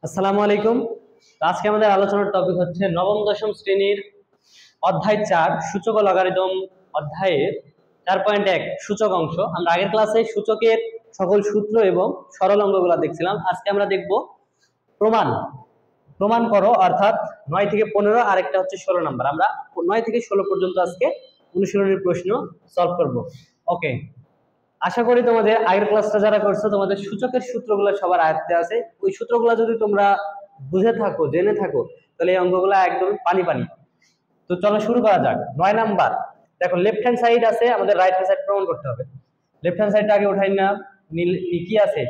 আসসালামু আলাইকুম। আজকে আমাদের আলোচনার টপিক হচ্ছে নবম দশম শ্রেণীর অধ্যায় 4 সূচক ও লগারিদম অধ্যায়ের 4.1 সূচক অংশ। আমরা আগের ক্লাসে সূচকের সকল সূত্র এবং সরল অঙ্কগুলো দেখছিলাম। আজকে আমরা দেখব প্রমাণ প্রমাণ করো, অর্থাৎ 9 থেকে 15 আর একটা হচ্ছে 16 নাম্বার। আমরা 9 থেকে 16 পর্যন্ত আজকে অনুশীলনের প্রশ্ন সলভ করব। ওকে, আশা করি তোমাদের আগের ক্লাসটা যারা করছো তোমাদের সূচকের সূত্রগুলো সবার আয়ত্তে আছে। ওই সূত্রগুলো যদি তোমরা বুঝে থাকো, জেনে থাকো, তাহলে এই অঙ্কগুলো একদম পানি পানি। তো চলো শুরু করা যাক। 9 নাম্বার, দেখো লেফট হ্যান্ড সাইড আছে, আমাদের রাইট হ্যান্ড সাইড প্রমাণ করতে হবে। লেফট হ্যান্ড সাইডটা আগে উঠাই না, কি আছে,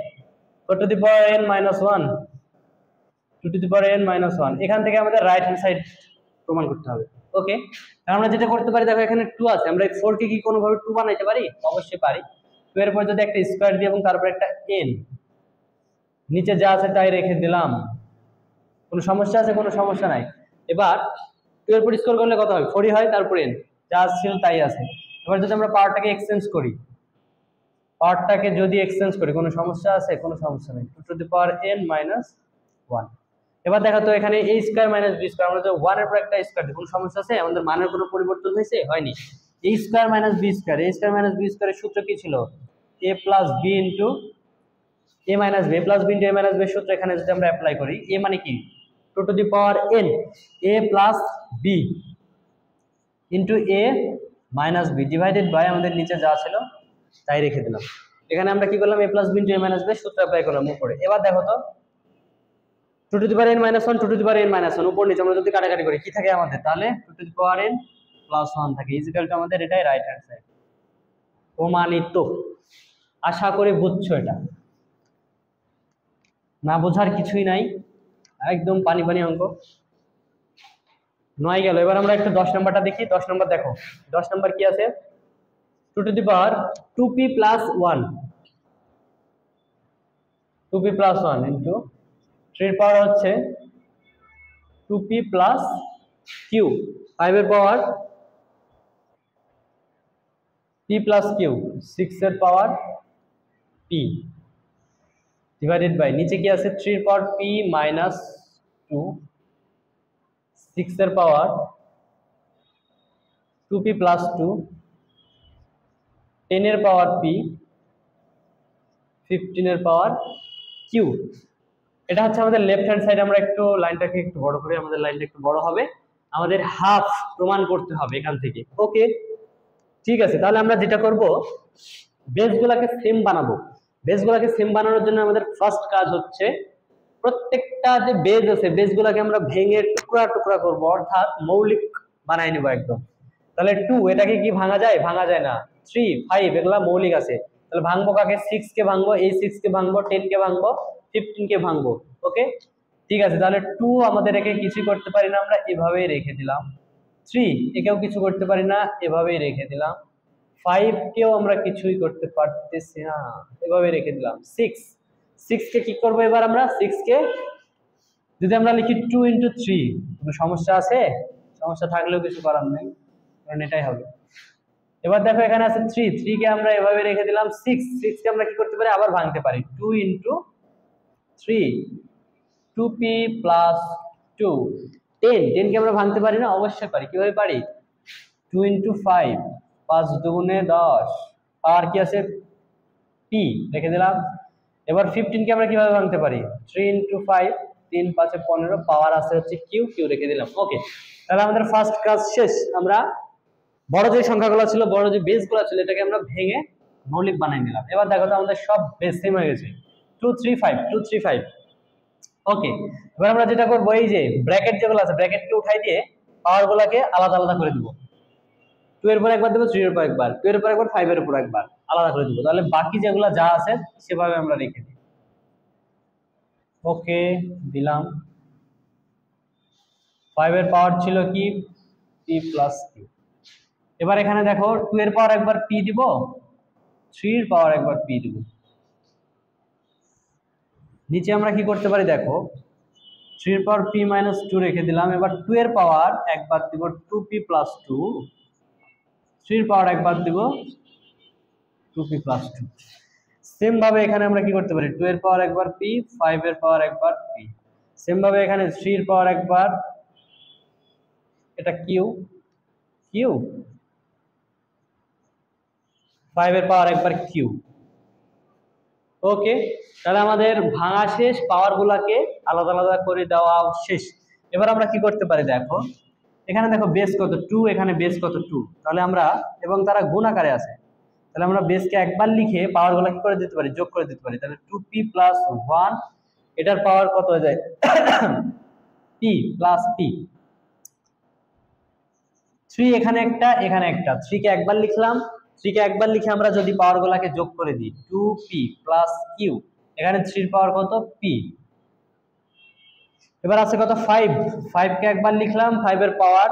two the power n - 1, 2 to the power n - 1। এখান থেকে আমাদের রাইট হ্যান্ড সাইড প্রমাণ করতে হবে। ওকে, আমরা যেটা করতে পারি, দেখো এখানে 2 আছে, আমরা এই 4 কে কি কোনোভাবে 2 বানাইতে পারি? অবশ্যই পারি। 2 এর পর যদি একটা স্কয়ার দিই এবং তারপর একটা n, নিচে যা আছে তাই রেখে দিলাম। কোনো সমস্যা আছে? কোনো সমস্যা নাই। এবার 2 এর পর স্কয়ার করলে কত হয়? 4 হয়, তারপর n, যা ছিল তাই আছে। এবার যদি আমরা পাওয়ারটাকে এক্সচেঞ্জ করি, কোনো সমস্যা আছে? কোনো সমস্যা নেই। 2 টু দি পাওয়ার n - 1। এবার দেখো তো এখানে a square minus b square, আমরা তো 1 এর পর একটা স্কয়ার দিই, কোনো সমস্যা আছে? আমাদের মানের কোনো পরিবর্তন হয়েছে? হয়নি। a square minus b square, a square minus b স্কয়ারের সূত্র কি ছিল? a plus b into a minus b, plus b into a minus b এর সূত্র এখানে যদি আমরা অ্যাপ্লাই করি, a মানে কি? 2 to the power n, a plus b into a minus b divided by আমাদের নিচে যা ছিল তাই রেখে দিলাম। এখানে আমরা কি করলাম? a plus b into a minus b সূত্র অ্যাপ্লাই করলাম উপরে। এবার দেখো তো 2 to the power n - 1, 2 to the power n - 1 উপর নিচে আমরা যদি কাটাকাটি করি কি থাকে আমাদের? তাহলে 2 to the power n plus 1 থাকে, ইকুয়াল টু আমাদের এটাই রাইট হ্যান্ড সাইড। প্রমাণিত। আশা করি বুঝছো এটা, না বোঝার কিছুই নাই, একদম পানি পানি অঙ্ক। 9 গেল। এবার আমরা একটু 10 নাম্বারটা দেখি। 10 নাম্বার দেখো, 10 নাম্বার কি আছে? 2 to the power 2p plus 1, 2p plus 1 into 3 এর পাওয়ার হচ্ছে 2p প্লাস q, 5 এর পাওয়ার p প্লাস q, 6 এর পাওয়ার p ডিভাইডেড বাই নিচে কি আছে? 3 এর পাওয়ার p মাইনাস 2, 6 এর পাওয়ার 2p প্লাস 2, 10 এর পাওয়ার p, 15 এর পাওয়ার q। এটা হচ্ছে আমাদের লেফট হ্যান্ড সাইড। আমরা একটু লাইনটাকে একটু বড় করি, আমাদের লাইনটা একটু বড় হবে। আমাদের হাফ প্রমাণ করতে হবে এখান থেকে। ওকে, ঠিক আছে। তাহলে আমরা যেটা করব, বেসগুলোকে সেম বানাবো। বেসগুলোকে সেম বানানোর জন্য আমাদের ফার্স্ট কাজ হচ্ছে প্রত্যেকটা যে বেস আছে বেসগুলোকে আমরা ভেঙে টুকরা টুকরা করব, অর্থাৎ মৌলিক বানাই নেব একদম। তাহলে 2 এটাকে কি ভাঙা যায়? ভাঙা যায় না। 3, 5 এগুলা মৌলিক আছে। তাহলে ভাঙবো কাকে? 6 কে ভাঙবো, এই 6 কে ভাঙবো, 10 কে ভাঙবো, 15 কে ভাঙবো। ওকে, ঠিক আছে। তাহলে 2 আমাদের একে কিছু করতে পারি না, আমরা এভাবেই রেখে দিলাম। 3 একেও কিছু করতে পারি না, এভাবেই রেখে দিলাম। 5 কেও আমরা কিছুই করতে পারতেছি না, এভাবে রেখে দিলাম। 6 কে কি করবো এবার? আমরা 6 কে যদি আমরা লিখি 2 ইন্টু 3, কোনো সমস্যা আছে? সমস্যা থাকলেও কিছু করার নেই, কারণ এটাই হবে। এবার দেখো এখানে আছে 3 কে আমরা এভাবে রেখে দিলাম। 6 কে আমরা কি করতে পারি? আবার ভাঙতে পারি। 2 ইন্টু 3, 2p প্লাস 2, 10 কে আমরা ভাঙতে পারি না? অবশ্যই পারি। কিভাবে পারি? 2 ইন্টু 5, 5 দুগুণে 10, পাওয়ার কি আছে? p রেখে দিলাম। এবার 15 কে আমরা কিভাবে ভাঙতে পারি? 3 ইন্টু 5, 3 5 15, পাওয়ার আছে হচ্ছে q রেখে দিলাম। ওকে, তাহলে আমাদের ফার্স্ট কাজ শেষ। আমরা বড় যে সংখ্যাগুলো ছিল, বড় যে বেসগুলো ছিল, এটাকে আমরা ভেঙে মৌলিক বানিয়ে নিলাম। এবার দেখো তো আমাদের সব বেস সেম হয়ে গেছে, 2 3 5, 2 3 5। ওকে, এবার আমরা যেটা করবো, এই যে ব্র্যাকেট যেগুলো আছে ব্র্যাকেটকে উঠাই দিয়ে পাওয়ার গুলাকে আলাদা আলাদা করে দিব। 2 এর পর একবার দেবো, 3 এর পর একবার, 2 এর পর একবার, 5 এর উপর একবার, আলাদা করে দিব। তাহলে বাকি যেগুলো যা আছে সেভাবে আমরা রেখে দিই। ওকে, দিলাম। 5 এর পাওয়ার ছিল কি? p plus q। এবার এখানে দেখো 2 এর পাওয়ার একবার p দিব, 3 এর পাওয়ার একবার p দিব। নিচে আমরা কি করতে পারি? দেখো 3 এর পাওয়ার p মাইনাস 2 রেখে দিলাম। এবার 2 এর পাওয়ার একবার দিব 2p প্লাস 2, 3 এর পাওয়ার একবার দিব 2p প্লাস 2। সেম ভাবে এখানে আমরা কি করতে পারি? 2 এর পাওয়ার একবার p, 5 এর পাওয়ার একবার p। সেম ভাবে এখানে 3 এর পাওয়ার একবার, এটা কিউ, কিউ 5 এর পাওয়ার একবার কিউ। ওকে, তাহলে আমাদের ভাঙা শেষ, পাওয়ার গুলাকে আলাদা আলাদা করে দেওয়া শেষ। এবার আমরা কি করতে পারি দেখো, এখানে দেখো বেস কত 2, এখানে বেস কত 2, তাহলে আমরা, এবং তারা গুণ আকারে আছে, তাহলে আমরা বেসকে একবার লিখে পাওয়ার গুলা কি করে দিতে পারি, যোগ করে দিতে পারি। তাহলে 2p প্লাস 1, এটার পাওয়ার কত হয়ে যায় p প্লাস p। 3 এখানে একটা, এখানে একটা, 3 কে একবার লিখলাম, 3 কে একবার লিখে আমরা যদি পাওয়ার গুলাকে যোগ করে দিই 2p প্লাস q, এখানে 3 এর পাওয়ার কত p। এবার আছে কত 5, 5 কে একবার লিখলাম, 5 এর পাওয়ার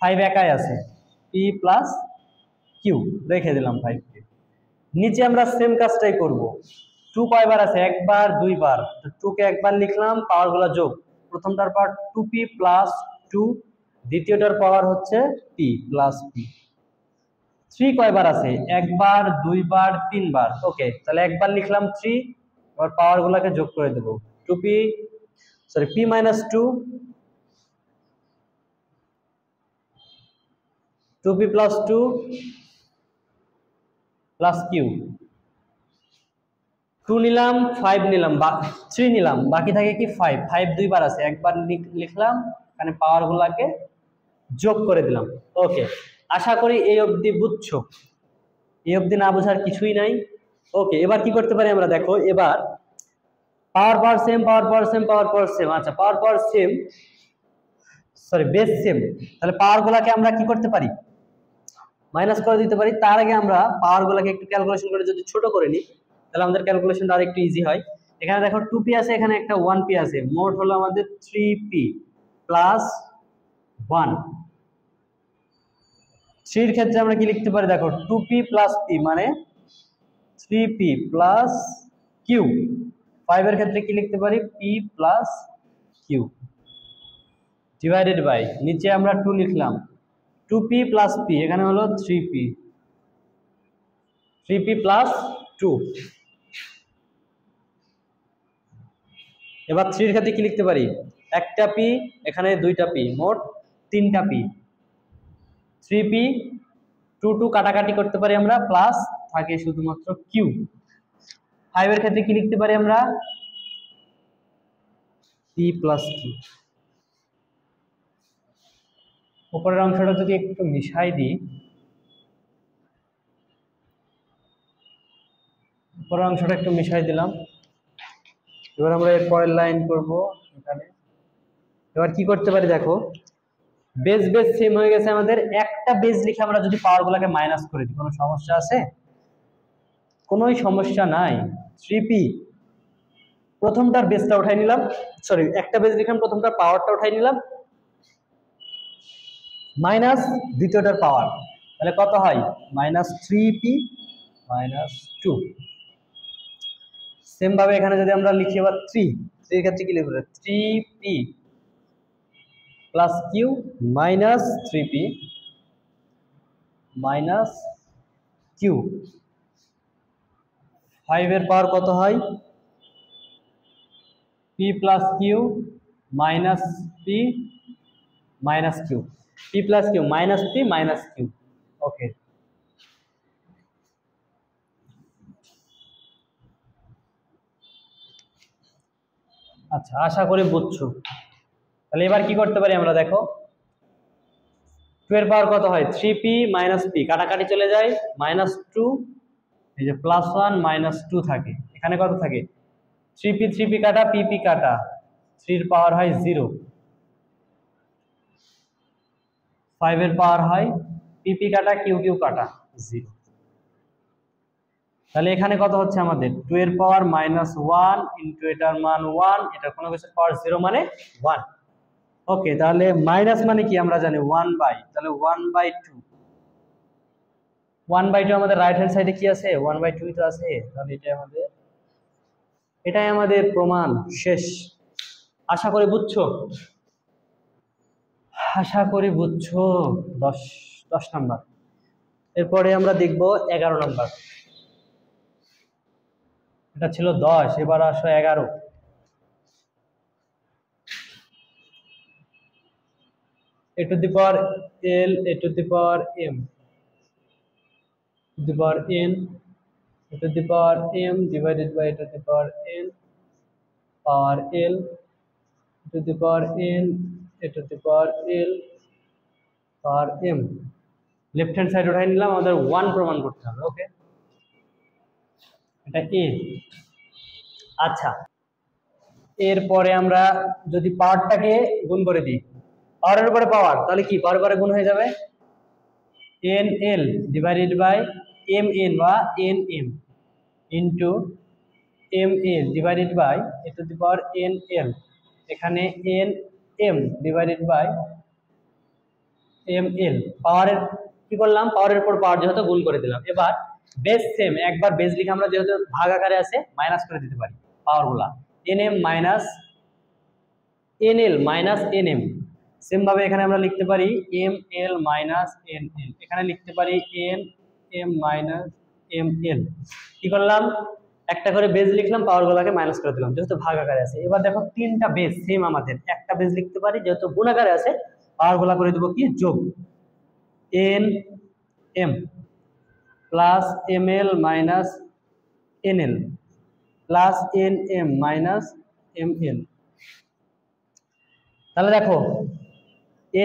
5 একাই আছে, p প্লাস q রেখে দিলাম 5 কে। নিচে আমরা সেম কাজটাই করব, 2 কয়বার আছে, একবার দুইবার, তো 2 কে একবার লিখলাম, পাওয়ার গুলা যোগ, প্রথমটার পাওয়ার 2p প্লাস 2, দ্বিতীয়টার পাওয়ার হচ্ছে p প্লাস p। 3 কয়বার আছে, একবার দুইবার তিনবার, ওকে, তাহলে একবার লিখলাম 3, এবার পাওয়ার গুলাকে যোগ করে দেব, 2p sorry p minus 2, 2p plus 2 plus q, 2 নিলাম, 5 নিলাম, 3 নিলাম, বাকি থাকে কি 5, 5 দুইবার আছে, একবার লিখলাম, এখানে পাওয়ার গুলাকে যোগ করে দিলাম। ওকে, আশা করি এই অবধি বুঝছো, এই অবধি না বোঝার কিছুই নাই। ওকে, এবার কি করতে পারি আমরা দেখো, এবার power power same, power power same, power power same, আচ্ছা power power same sorry base same, তাহলে পাওয়ার গুলাকে আমরা কি করতে পারি, মাইনাস করে দিতে পারি। তার আগে আমরা পাওয়ার গুলাকে একটু ক্যালকুলেশন করে যদি ছোট করে নিই, তাহলে আমাদের ক্যালকুলেশনটা আর একটু ইজি হয়। এখানে দেখো 2p আছে, এখানে একটা 1p আছে, মোট হলো আমাদের 3p প্লাস 1। 3 এর ক্ষেত্রে আমরা কি লিখতে পারি দেখো, 2p প্লাস p মানে 3p প্লাস q। 5 এর ক্ষেত্রে কি লিখতে পারি, p plus q divided by, নিচে আমরা 2 লিখলাম, 2p প্লাস p, এখানে হলো 3p, 3p প্লাস 2। এবার 3 এর ক্ষেত্রে কি লিখতে পারি, একটা p, এখানে দুইটা p, মোট তিনটা p, 3p, 2 2 কাটাকাটি করতে পারি আমরা, প্লাস থাকে শুধুমাত্র q। 5 এর ক্ষেত্রে কি লিখতে পারি আমরা, p প্লাস q। উপরের অংশটা যদি একটু মিশাই দিই, উপরের অংশটা একটু মিশাই দিলাম। এবার আমরা এর পরের লাইন করব এখানে। এবার কি করতে পারি দেখো, বেস বেস সেম হয়ে গেছে আমাদের, একটা বেস লিখে আমরা যদি পাওয়ার গুলাকে মাইনাস করে দিই, কোনো সমস্যা আছে, কোনোই সমস্যা নাই। 3p প্রথমটার বেসটা উঠাই নিলাম, সরি একটা বেস লিখলাম, প্রথমটার পাওয়ারটা উঠাই নিলাম, মাইনাস দ্বিতীয়টার পাওয়ার, তাহলে কত হয়, মাইনাস 3p মাইনাস 2। সেম ভাবে এখানে যদি আমরা লিখি এবার 3 এর ক্ষেত্রে কি লিখব, 3p plus q minus 3p minus q। 5 এর পাওয়ার কত হয়, p plus q minus p minus q, p plus q minus p minus q। ওকে, আচ্ছা আশা করি বুঝছো। তাহলে এবার কি করতে পারি আমরা দেখো, 2 এর পাওয়ার কত হয়, 3p মাইনাস p, কাটাকাটি চলে যায়, মাইনাস 2, এই যে প্লাস 1 মাইনাস 2 থাকে, এখানে কত থাকে, 3p 3p কাটা, pp কাটা, 3 এর পাওয়ার হয় 0, 5 এর পাওয়ার হয় pp কাটা, q q কাটা 0। তাহলে এখানে কত হচ্ছে আমাদের, 2 এর পাওয়ার মাইনাস 1 ইন্টু এটার মান 1, এটার কোনো কিছুর পাওয়ার 0 মানে 1। ওকে, তাহলে মাইনাস মানে কি আমরা জানি 1 বাই, তাহলে 1/2, 1/2 আমাদের রাইট হ্যান্ড সাইডে কি আছে, 1/2 তো আছে, তাহলে এটাই আমাদের প্রমাণ শেষ। আশা করি বুঝছো, আশা করি বুঝছো। 10 নাম্বার। এরপরে আমরা দেখব 11 নাম্বার। এটা ছিল 10, এবার আসো 11। a to the power l, a to the power m, to the power n, a to the power m divided by a to the power n power l, to the power n, a to the power l power m। Left hand side উঠাই নিলাম, আমাদের 1 প্রমাণ করতে হবে। ওকে, এটা a। আচ্ছা, এরপরে আমরা যদি পাওয়ারটাকে গুণ করে দিই, পাওয়ারের উপরে পাওয়ার, তাহলে কি পাওয়ার পরে গুণ হয়ে যাবে nl ডিভাইডেড বাই mn বা nm into ml divided by a to the power nl, এখানে nm ডিভাইডেড বাই ml। পাওয়ারের কি করলাম, পাওয়ারের উপর পাওয়ার যেহেতু গুণ করে দিলাম। এবার বেস সেম, একবার বেস লিখে আমরা যেহেতু ভাগ আকারে আছে মাইনাস করে দিতে পারি পাওয়ারগুলা, nm minus nl minus nm। Same ভাবে এখানে আমরা লিখতে পারি ml মাইনাস nl, এখানে লিখতে পারি nm মাইনাস ml। কি করলাম, একটা করে বেস লিখলাম, পাওয়ারগুলোকে মাইনাস করে দিলাম যেহেতু ভাগ আকারে আছে। এবার দেখো তিনটা বেস সেম, আমাদের একটা বেস লিখতে পারি যেহেতু গুণ আকারে আছে, পাওয়ারগুলো করে দেবো কি যোগ, nm plus ml minus nl plus nm minus ml। তাহলে দেখো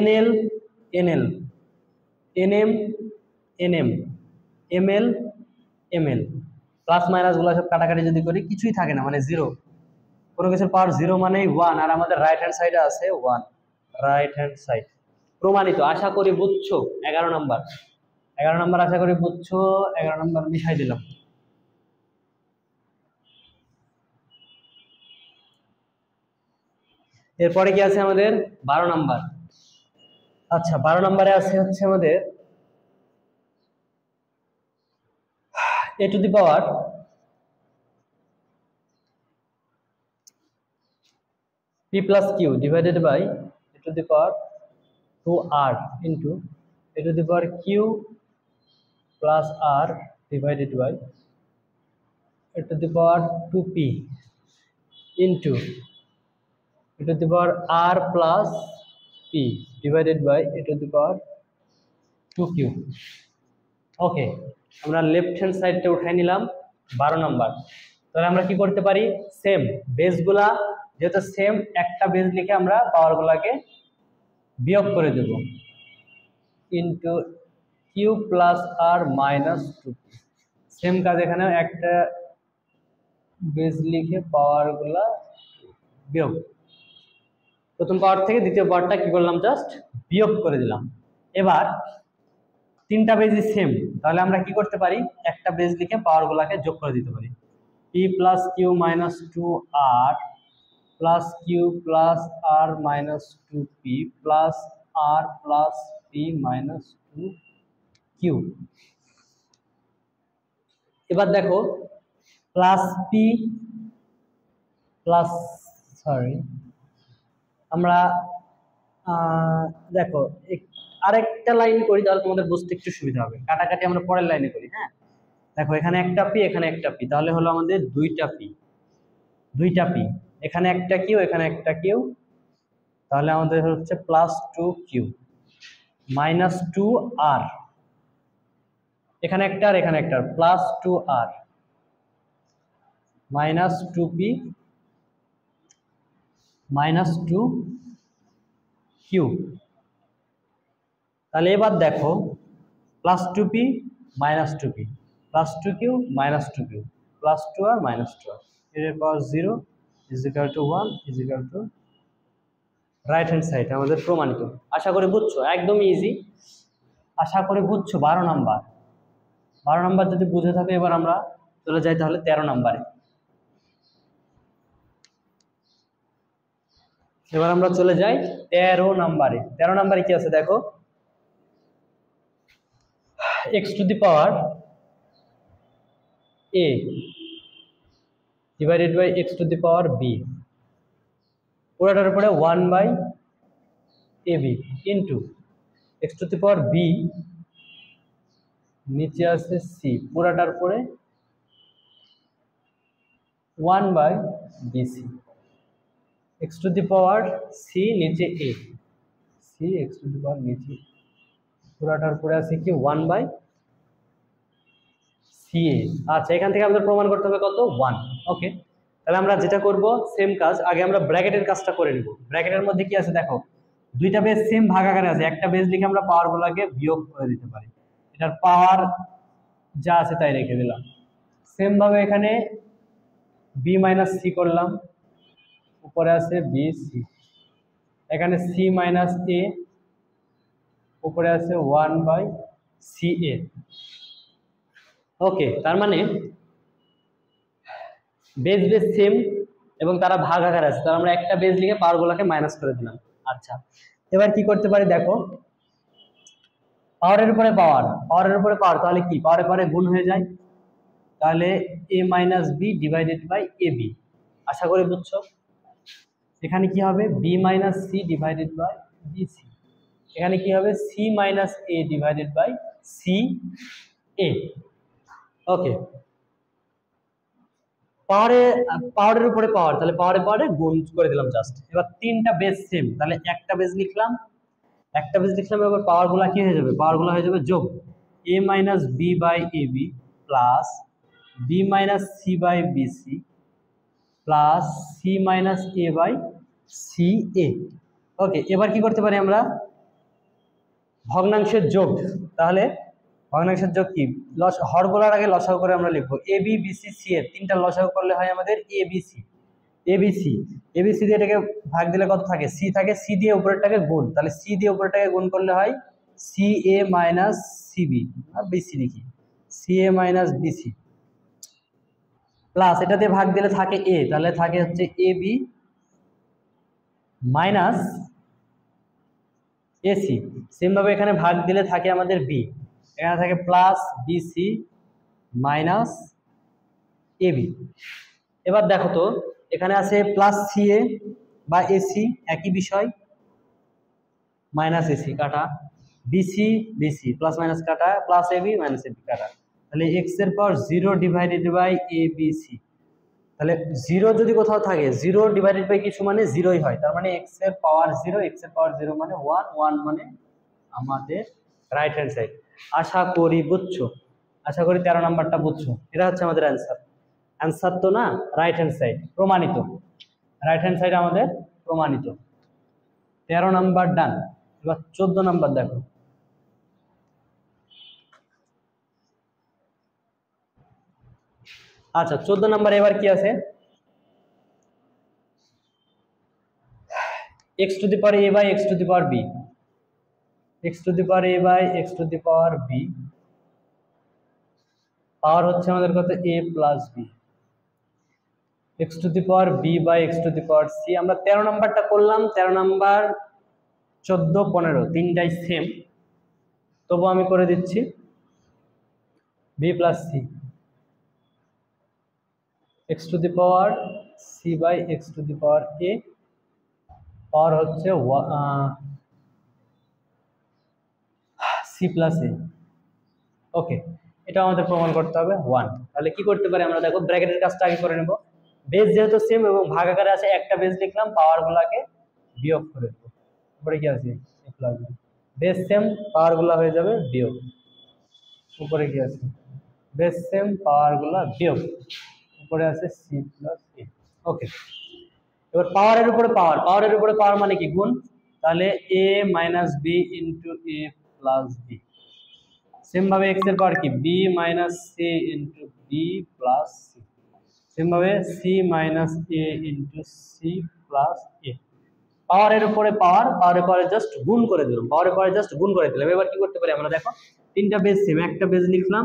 nl nl nm nm ml ml, plus minus গুলো সব কাটাকাটি যদি করি কিছুই থাকে না, মানে জিরো। কোনো কিছুর পাওয়ার জিরো মানেই 1, আর আমাদের রাইট হ্যান্ড সাইডে আছে 1, রাইট হ্যান্ড সাইড। প্রমাণিত, আশা করি বুঝছো। 11 নাম্বার, 11 নাম্বার আশা করি বুঝছো। 11 নাম্বার মিশাই দিলাম। এরপরে কি আছে আমাদের 12 নাম্বার। আচ্ছা, 12 নাম্বারে আছে হচ্ছে আমাদের a to the power p plus q divided by a to the power 2r into a to the power q plus r divided by a to the power 2p into a to the power r plus p divided by a to the power 2q। ওকে, আমরা left hand সাইডটা উঠাই নিলাম 12 number. তাহলে আমরা কি করতে পারি, same বেসগুলা যেহেতু সেম, একটা বেস লিখে আমরা পাওয়ারগুলোকে বিয়োগ করে দেব, into Q plus r minus 2p। Same কাজ এখানে, একটা বেস লিখে পাওয়ারগুলা বিয়োগ, প্রথম পাওয়ার থেকে দ্বিতীয় পাওয়ারটা কি করলাম, জাস্ট বিয়োগ করে দিলাম। এবার তিনটা বেজই সেম, তাহলে আমরা কি করতে পারি, একটা বেজ লিখে পাওয়ারগুলোকে যোগ করে দিতে পারি, p plus q minus 2r plus q plus r minus 2p plus r plus p minus 2q। এবার দেখো প্লাস p প্লাস, সরি আমরা দেখো আরেকটা লাইন করি, তাহলে তোমাদের বুঝতে একটু সুবিধা হবে। কাটাকাটি আমরা পরের লাইনে করি। হ্যাঁ, দেখো এখানে একটা পি, এখানে একটা পি, তাহলে হলো আমাদের দুইটা পি, দুইটা পি, এখানে একটা কিউ, এখানে একটা কিউ, তাহলে আমাদের হচ্ছে প্লাস 2q মাইনাস 2r, এখানে একটা আর এখানে একটা, plus 2r minus 2p minus 2q। তাহলে এবার দেখো plus 2p minus 2p plus 2q minus 2q plus 2r minus 2r, এর power 0 is equal to 1 is equal to right hand side আমাদের প্রমাণিত। আশা করি বুঝছো, একদম ইজি, আশা করি বুঝছো। 12 নাম্বার, 12 নাম্বার যদি বুঝে থাকে, এবার আমরা চলে যাই তাহলে 13 নাম্বারে। এবার আমরা চলে যাই 13 নাম্বারে। 13 নাম্বারে কি আছে দেখো, x to the power a divided by x to the power b, পুরোটার উপরে 1 by ab into x to the power b, নিচে আছে c, পুরোটার উপরে 1 by bc, x to the power c নিচে a, c c x to the power নিচে পুরাটার পরে আছে কি 1/CA। আচ্ছা, এখান থেকে আমাদের প্রমাণ করতে হবে কত 1। ওকে, তাহলে আমরা যেটা করব সেম কাজ, আগে আমরা ব্র্যাকেটের কাজটা করে নিব। ব্র্যাকেটের মধ্যে কি আছে দেখো, দুইটা বেস সেম ভাগ আকারে আছে, একটা বেস লিখে আমরা পাওয়ার গুলাকে বিয়োগ করে দিতে পারি। এটার পাওয়ার যা আছে তাই রেখে দিলাম। সেম ভাবে এখানে বি মাইনাস সি করলাম, উপরে আছে বি সি, এখানে সি মাইনাস এ, উপরে আছে 1/CA। ওকে, তার মানে বেস বেস সেম এবং তারা ভাগ আকারে আছে, তার আমরা একটা বেস লিখে পাওয়ার গুলাকে মাইনাস করে দিলাম। আচ্ছা, এবার কি করতে পারি দেখো, পাওয়ারের উপরে পাওয়ার, পাওয়ারের উপরে পাওয়ার, তাহলে কি পাওয়ারে পাওয়ারে গুণ হয়ে যায়, তাহলে a minus b divided by a b. আশা করি বুঝছো। এখানে কি হবে b minus c divided by b c, এখানে কি হবে সি minus a divided by c a. Okay, পাওয়ারের উপরে পাওয়ার, তাহলে পাওয়ারে পাওয়ারে গুণ করে দিলাম জাস্ট। এবার তিনটা বেস সেম, তাহলে একটা বেস লিখলাম, একটা বেস লিখলাম, এবার পাওয়ার গুলা কি হয়ে যাবে, পাওয়ার গুলা হয়ে যাবে যোগ a minus b by a b plus b minus c by b c plus c minus a by c a. Okay, এবার কি করতে পারি আমরা, ভগ্নাংশের যোগ। তাহলে ভগ্নাংশের যোগ কি, হরগুলার আগে লসাগু করে আমরা লিখবো A B B C C এর তিনটা লসাগু করলে হয় আমাদের এবিসি। এবিসি, এবিসি দিয়ে এটাকে ভাগ দিলে কত থাকে, সি থাকে, সি দিয়ে উপরেরটাকে গুণ, তাহলে সি দিয়ে উপরেরটাকে গুণ করলে হয় সি এ মাইনাস সিবি, আর বিসি লিখি সি এ মাইনাস বিসি প্লাস এটা দিয়ে ভাগ দিলে থাকে এ, তাহলে থাকে হচ্ছে A B minus AC. Same ভাবে এখানে ভাগ দিলে থাকে আমাদের বি, এখানে থাকে প্লাস বিসি মাইনাস এবি। এবার দেখো তো, এখানে আছে প্লাস সিএ বা এসি একই বিষয়, মাইনাস এসি কাটা, বিসি বিসি প্লাস মাইনাস কাটা, প্লাস এবি মাইনাস এবি কাটা, তাহলে এক্স এর power 0 divided by a b c. তাহলে 0 যদি কোথাও থাকে, 0 ডিভাইডেড বাই কিছু মানে 0ই হয়, তার মানে এক্স এর পাওয়ার 0, এক্স এর পাওয়ার 0 মানে 1, 1 মানে আমাদের রাইট হ্যান্ড সাইড। আশা করি বুঝছো, আশা করি 13 নাম্বারটা বুঝছো। এটা হচ্ছে আমাদের অ্যান্সার। অ্যান্সার তো না, রাইট হ্যান্ড সাইড প্রমাণিত, রাইট হ্যান্ড সাইড আমাদের প্রমাণিত। 13 নাম্বার ডান। এবার 14 নাম্বার দেখো, আচ্ছা 14 নাম্বার এবার কি আছে, x to the power a by x to the power b, x to the power a by x to the power b, power হচ্ছে আমাদের কত a plus b, x to the power b by x to the power c। আমরা 13 নাম্বারটা করলাম, 13 number 14 15 তিনটাই same, তবু আমি করে দিচ্ছি b plus c, x to the power c by x to the power a, power হচ্ছে c plus a। ওকে, এটা আমাদের প্রমাণ করতে হবে 1। তাহলে কি করতে পারি আমরা দেখো, ব্র্যাকেটের কাজটা আগে করে নেব। বেস যেহেতু সেম এবং ভাগ আকারে আছে, একটা বেস লিখলাম, পাওয়ার গুলাকে বিয়োগ করে দেবো। উপরে কি আছে a plus b, base same পাওয়ার গুলা হয়ে যাবে বিয়োগ, উপরে কি আছে বেস সেম পাওয়ার গুলা বিয়োগ, উপরে আছে c প্লাস a। ওকে, এবার পাওয়ারের উপরে পাওয়ার, পাওয়ারের উপরে পাওয়ার মানে কি গুণ, তাহলে a minus b into a plus b. Same ভাবে x এর পাওয়ার কি b minus c into b plus c, same ভাবে c minus a into c plus a. পাওয়ারের উপরে পাওয়ার, পাওয়ারের পাওয়ারে জাস্ট গুণ করে দিলাম, পাওয়ারের পাওয়ারে জাস্ট গুণ করে দিলাম। এবার কি করতে পারি আমরা দেখো, তিনটা বেজ সেম, একটা বেজ লিখলাম,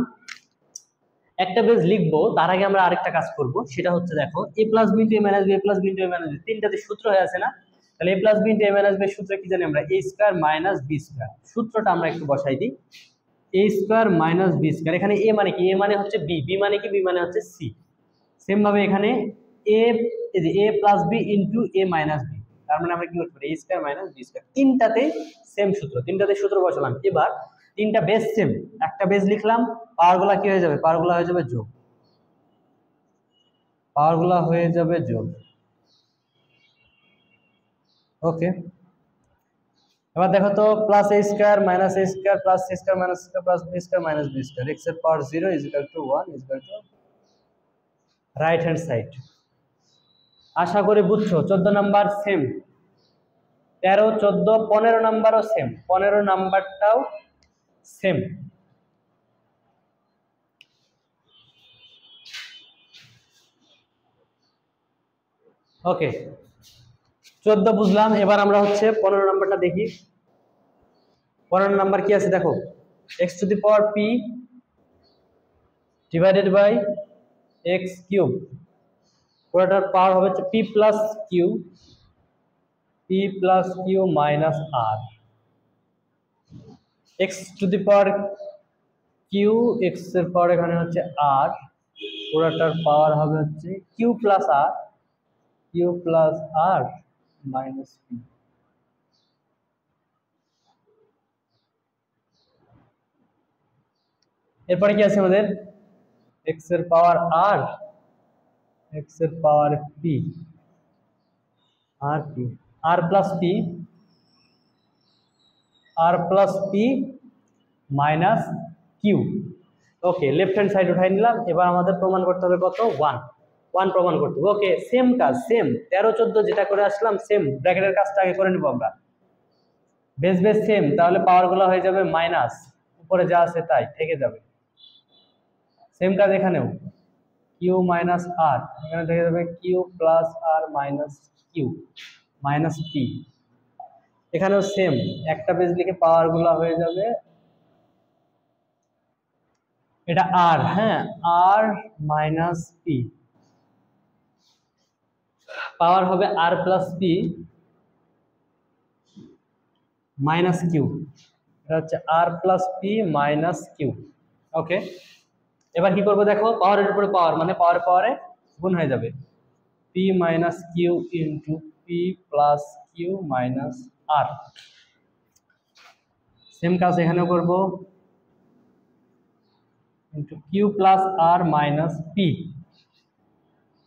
একটা বেজ লিখবো তার আগে আমরা আরেকটা কাজ করব, সেটা হচ্ছে দেখো a plus b into a minus b, a plus b into a minus b, তিনটাতে সূত্র হয়ে আছে না, তাহলে a plus b into a minus b সূত্র কি জানি আমরা, a square minus b square. সূত্রটা আমরা একটু বসাই দিই, a square minus b square. এখানে a মানে কি, a মানে হচ্ছে b, b মানে কি, b মানে হচ্ছে c। সেম ভাবে এখানে a, এই যে a plus b into a minus b, তার মানে আমরা কি করতে পারি a square minus b square. তিনটাতে সেম সূত্র, তিনটাতে সূত্র বসালাম। এবার তিনটা বেস সেম, একটা বেস লিখলাম, পাওয়ারগুলা কি হয়ে যাবে, পাওয়ারগুলা হয়ে যাবে যোগ, পাওয়ারগুলা হয়ে যাবে যোগ। ওকে, এবার দেখো তো plus a square minus a square plus c square minus c square plus b square minus b square x এর power 0 is equal to 1 is equal to right hand side. আশা করি বুঝছো। 14 নাম্বার সেম, 13 14 15 নাম্বারও same, 15 নাম্বারটাও same. ওকে 14 বুঝলাম। এবার আমরা হচ্ছে 15 নাম্বারটা দেখি। 15 নাম্বার কি আছে দেখো, x to the power p divided by x cube, পুরোটার পাওয়ার হবে p plus q minus r, x to the power q, x এর পাওয়ার এখানে হচ্ছে r, পুরোটার পাওয়ার হবে হচ্ছে Q plus r minus p। এরপরে কি আছে আমাদের, x এর পাওয়ার r, x এর power p, r plus p minus q. Okay left hand side উঠাই নিলাম। এবার আমাদের প্রমাণ করতে হবে কত, 1 প্রমাণ করতে হবে। ওকে সেম কাজ, সেম 13 14 যেটা করে আসলাম সেম, ব্র্যাকেটের কাজটা আগে করে নিব আমরা, বেস সেম, তাহলে পাওয়ার গুলো হয়ে যাবে মাইনাস, উপরে যা আছে তাই থেকে যাবে। সেম কাজ এখানেও, কিউ মাইনাস আর, এখানে থেকে যাবে Q plus r minus Q minus p. এখানেও সেম, একটা বেস লিখে পাওয়ার গুলো হয়ে যাবে, এটা আর, হ্যাঁ আর মাইনাস পি, পাওয়ার হবে আর প্লাস পি মাইনাস কিউ, এটা হচ্ছে আর প্লাস পি মাইনাস কিউ। ওকে এবার কি করবো দেখো, পাওয়ারের উপরে পাওয়ার মানে পাওয়ারে গুণ হয়ে যাবে, p minus q into p plus q minus r. Same কাজ এখানেও করবো, into q plus r minus p,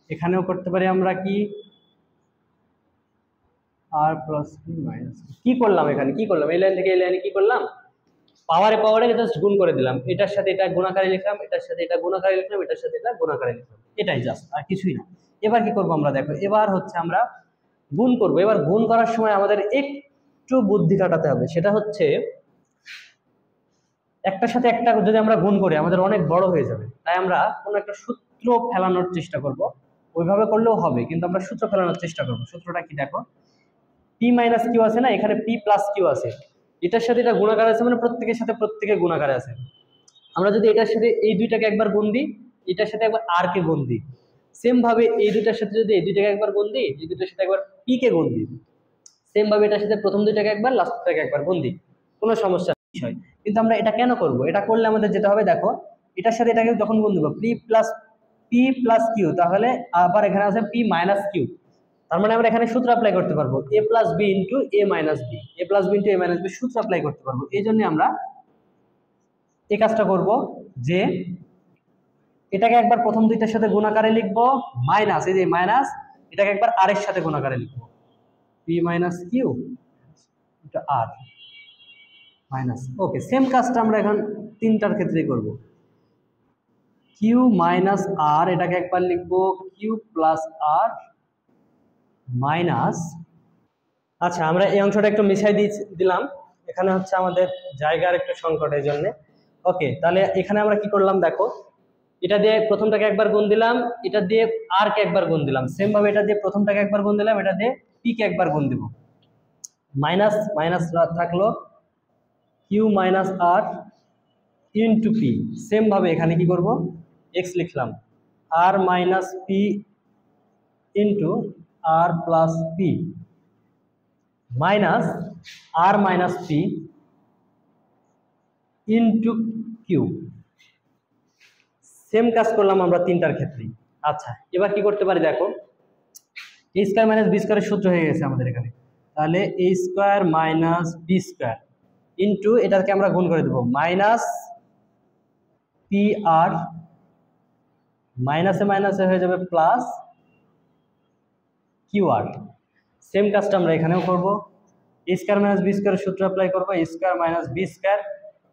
এখানেও করতে পারি আমরা কি আর প্লাস পি মাইনাস। কি করলাম এখানে, কি করলাম এই লাইন থেকে এই লাইনে কি করলাম, পাওয়ারে জাস্ট গুণ করে দিলাম, এটার সাথে এটা গুণাকারে লিখলাম, এটার সাথে এটা গুণাকারে লিখলাম, এটার সাথে এটা গুণাকারে লিখলাম, এটাই জাস্ট, আর কিছুই না। এবার কি করব আমরা দেখো, এবার হচ্ছে আমরা গুণ করব। এবার গুণ করার সময় আমাদের একটু বুদ্ধি খাটাতে হবে, সেটা হচ্ছে একটার সাথে একটা যদি আমরা গুণ করি আমাদের অনেক বড় হয়ে যাবে, তাই আমরা কোনো একটা সূত্র ফেলানোর চেষ্টা করব। ওইভাবে করলেও হবে, কিন্তু আমরা সূত্র ফেলানোর চেষ্টা করব। সূত্রটা কি দেখো, পি মাইনাস কিউ আছে না, এখানে পি প্লাস কিউ আছে, এটার সাথে এটা গুণাকার আছে মানে প্রত্যেকের সাথে প্রত্যেকে গুণাকারে আছে। আমরা যদি এটার সাথে এই দুইটাকে একবার গুণ দিই, এটার সাথে একবার আর কে গুণ দিই, সেম ভাবে এই দুইটার সাথে যদি এই দুইটাকে একবার গুণ দিই, এই দুইটার সাথে একবার পি কে গুণ দিই, সেম ভাবে এটার সাথে প্রথম দুইটাকে একবার লাস্টটাকে একবার গুণ দিই, কোনো সমস্যা বিষয়। কিন্তু আমরা এটা কেন করব, এটা করলে আমাদের যেটা হবে দেখো, এটার সাথে এটাকে যখন গুণ দেবো পি প্লাস কিউ, তাহলে আবার এখানে আছে পি মাইনাস কিউ, তার মানে আমরা এখানে সূত্র অ্যাপ্লাই করতে পারবো, এ plus b into a minus b, a plus b into a minus b সূত্র অ্যাপ্লাই করতে পারবো। এই জন্য আমরা এই কাজটা করব যে এটাকে একবার প্রথম দুইটার সাথে গুণাকারে লিখবো, মাইনাস এই যে মাইনাস, এটাকে একবার আর এর সাথে গুণাকারে লিখবো, P minus q r minus. ওকে সেম কাজটা আমরা এখন তিনটার ক্ষেত্রেই করব, কিউ মাইনাস আর, এটাকে একবার লিখবো কিউ প্লাস আর মাইনাস। আচ্ছা আমরা এই অংশটা একটু মিশাই দিলাম, এখানে হচ্ছে আমাদের জায়গার একটু সংকট এই জন্য। ওকে তাহলে এখানে আমরা কি করলাম দেখো, এটা দিয়ে প্রথমটাকে একবার গুণ দিলাম, এটা দিয়ে আর কে একবার গুণ দিলাম, সেম ভাবে এটা দিয়ে প্রথমটাকে একবার গুণ দিলাম, এটা দিয়ে পি কে একবার গুণ দিব, মাইনাস মাইনাস থাকলো q minus r into p. Same ভাবে এখানে কি করব, এক্স লিখলাম, r minus p into r plus p minus r minus p into q. Same কাজ করলাম আমরা তিনটার ক্ষেত্রে। আচ্ছা এবার কি করতে পারি দেখো, এ স্কয়ার মাইনাস বি স্কয়ারের সূত্র হয়ে গেছে আমাদের এখানে, তাহলে a square minus b square into এটাকে আমরা গুণ করে দেবো, মাইনাস পি আর, মাইনাসে মাইনাসে হয়ে যাবে প্লাস কিউ আর। সেম কাজটা আমরা এখানেও করব, a square minus b square সূত্র অ্যাপ্লাই করব, a square minus b square.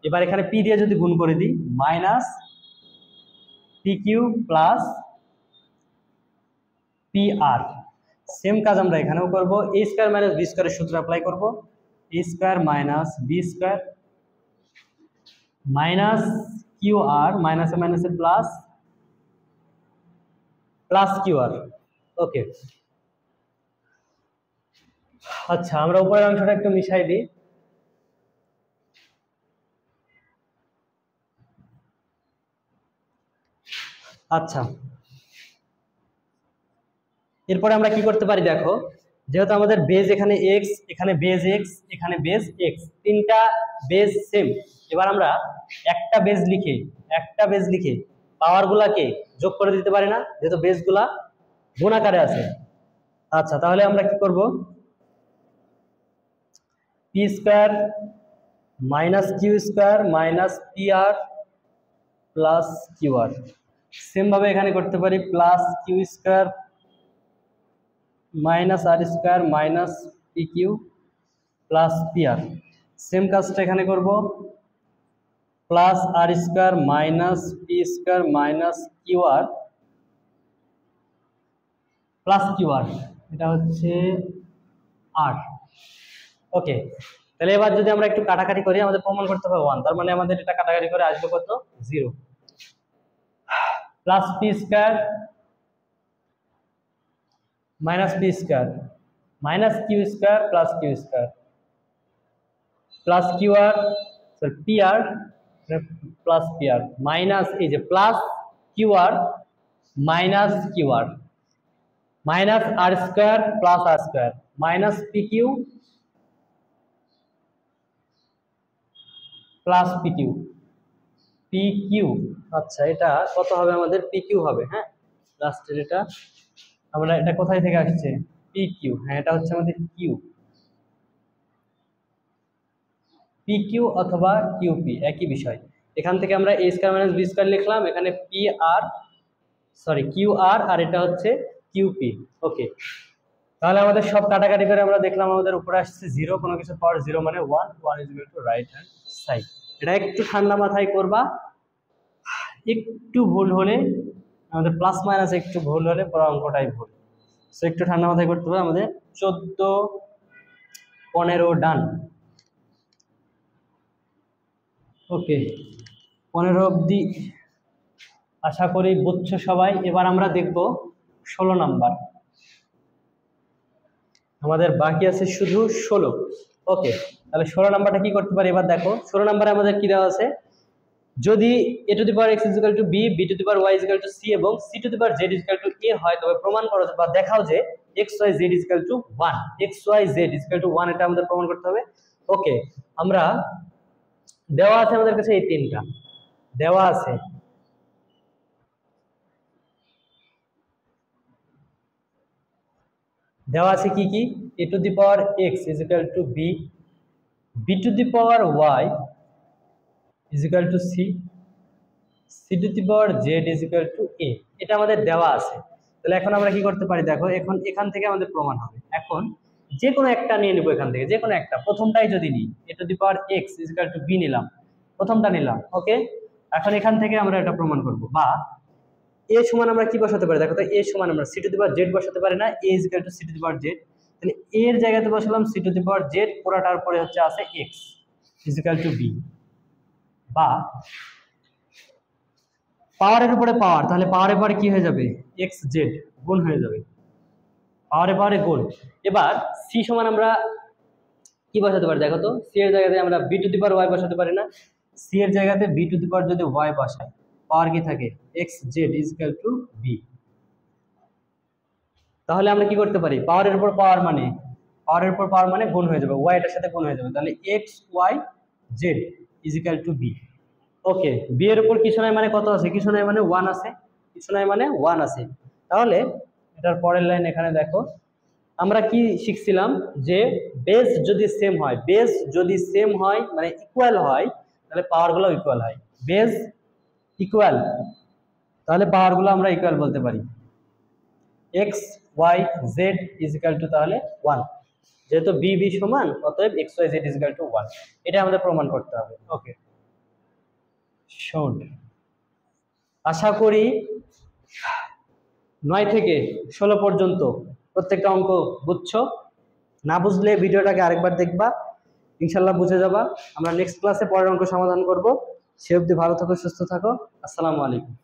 এবার এখানে পি দিয়ে যদি গুণ করে দিই minus p q plus p r. Same কাজ আমরা এখানেও করব, এ স্কয়ার মাইনাস বি স্কয়ারের সূত্র অ্যাপ্লাই করব, a square minus b square minus q r, মাইনাসে মাইনাসে plus, plus q r. Okay, আচ্ছা আমরা উপরের অংশটা একটু মিশাই দিই। আচ্ছা, এরপরে আমরা কি করতে পারি দেখো, যেহেতু আমাদের বেজ এখানে এক্স, এখানে বেজ এক্স, এখানে বেজ এক্স, তিনটা বেজ সেম। এবার আমরা একটা বেজ লিখে পাওয়ারগুলাকে যোগ করে দিতে পারি না, যেহেতু বেজগুলা গুণ আকারে আছে। আচ্ছা, তাহলে আমরা কি করব, p square minus q square minus p r plus q r. Same ভাবে এখানে করতে পারি plus q square minus r square minus p q plus p r. Same কাজটা এখানে করব, plus r square minus p square minus q r plus q r, এটা হচ্ছে আর। ওকে, তাহলে এবার যদি আমরা একটু কাটাকাটি করি, আমাদের প্রমাণ করতে হবে 1, তার মানে আমাদের এটা কাটাকাটি করে আসবে কত, 0। Plus p square minus p square minus q square plus q square plus q r, sorry p r plus p r, minus এই যে plus q r minus q r, minus r square plus r square minus p q plus p q, p q. আচ্ছা, এটা কত হবে আমাদের, P Q হবে। হ্যাঁ, লাস্টের এটা আমরা, এটা কোথায় থেকে আসছে, পি কিউ। হ্যাঁ, এটা হচ্ছে আমাদের কিউ, পি কিউ অথবা কিউপি একই বিষয়। এখান থেকে আমরা এ স্কয়ার মাইনাস বি স্কয়ার লিখলাম, এখানে P R, sorry Q R, আর এটা হচ্ছে কিউপি। ওকে, তাহলে আমাদের সব কাটাকাটি করে আমরা দেখলাম আমাদের উপরে আসছে 0, কোনো কিছু পাওয়ার 0 মানে 1, 1 is equal to right hand side. এটা একটু ঠান্ডা মাথায় করবা, একটু ভুল হলে আমাদের প্লাস মাইনাস একটু ভুল হলে পুরো অঙ্কটাই ভুল। সো একটু ঠান্ডা মাথায় করতে হবে। আমাদের 14, 15 ডান। ওকে, 15 অবধি আশা করি বুঝছো সবাই। এবার আমরা দেখব 16 নাম্বার, আমাদের বাকি আছে শুধু 16। ওকে, তাহলে 16 নাম্বারটা কি করতে পারি এবার দেখো। 16 নাম্বারে আমাদের কি দেওয়া আছে, যদি a to the power x equal to b, b two the power y equal to c এবং c two the power z equal to a হয়, তবে প্রমাণ করো বা দেখাও যে x y z equal to 1, x y z equal to 1, এটা আমাদের প্রমাণ করতে হবে। ওকে, আমরা দেওয়া আছে আমাদের কাছে এই তিনটা দেওয়া আছে, দেওয়া আছে কি কি, a to the power x is equal two b, b two the power y is equal two c, c two the power z is equal two a। এটা আমাদের দেওয়া আছে। তাহলে এখন আমরা কি করতে পারি দেখো, এখন এখান থেকে আমাদের প্রমাণ হবে। এখন যে কোনো একটা নিয়ে নেব, এখান থেকে যে কোনো একটা, প্রথমটাই যদি নিই, a to the power x is equal two b নিলাম, প্রথমটা নিলাম। ওকে, এখন এখান থেকে আমরা এটা প্রমাণ করব, বা a সমান আমরা কি বসাতে পারি দেখো তো, a সমান আমরা c two the power z বসাতে পারি না, a is equal two c two the power z। তাহলে a এর জায়গাতে বসালাম c two the power z, পুরোটার পরে হচ্ছে আছে x is equal two b, বা পাওয়ারের উপরে পাওয়ার, তাহলে পাওয়ারের পরে কি হয়ে যাবে, এক্স জেড গুণ হয়ে যাবে, পাওয়ারে পাওয়ারে গুণ। এবার সি সমান আমরা কি বসাতে পারি দেখো তো, সি এর জায়গাতে আমরা b to the power y বসাতে পারি না, সি এর জায়গাতে বি টু দি পাওয়ার যদি ওয়াই বসাই, পাওয়ার কি থাকে, x z is equal to b. তাহলে আমরা কি করতে পারি, পাওয়ারের উপর পাওয়ার মানে, পাওয়ারের উপর পাওয়ার মানে গুণ হয়ে যাবে, ওয়াই এটার সাথে গুণ হয়ে যাবে, তাহলে x y z is equal to b. Okay, b এর উপর কিছু নাই মানে কত আছে, কিছু নাই মানে 1 আছে, কিছু নাই মানে 1 আছে। তাহলে এটার পরের লাইন এখানে দেখো, আমরা কি শিখছিলাম যে বেস যদি সেম হয়, বেস যদি সেম হয় মানে ইকুয়াল হয়, তাহলে পাওয়ারগুলো ইকুয়াল হয়। বেস ইকুয়াল, তাহলে পাওয়ারগুলো আমরা ইকুয়াল বলতে পারি। X y z is equal to তাহলে 1। যেহেতু বি বি সমান, অতএব x y z is equal to 1, এটা আমাদের প্রমাণ করতে হবে। ওকে, শোন, আশা করি 9 থেকে 16 পর্যন্ত প্রত্যেকটা অঙ্ক বুঝছো। না বুঝলে ভিডিওটাকে আরেকবার দেখবা, ইনশাল্লাহ বুঝে যাবা। আমরা নেক্সট ক্লাসে পরের অঙ্ক সমাধান করব। সে অবধি ভালো থাকো, সুস্থ থাকো। আসসালামু আলাইকুম।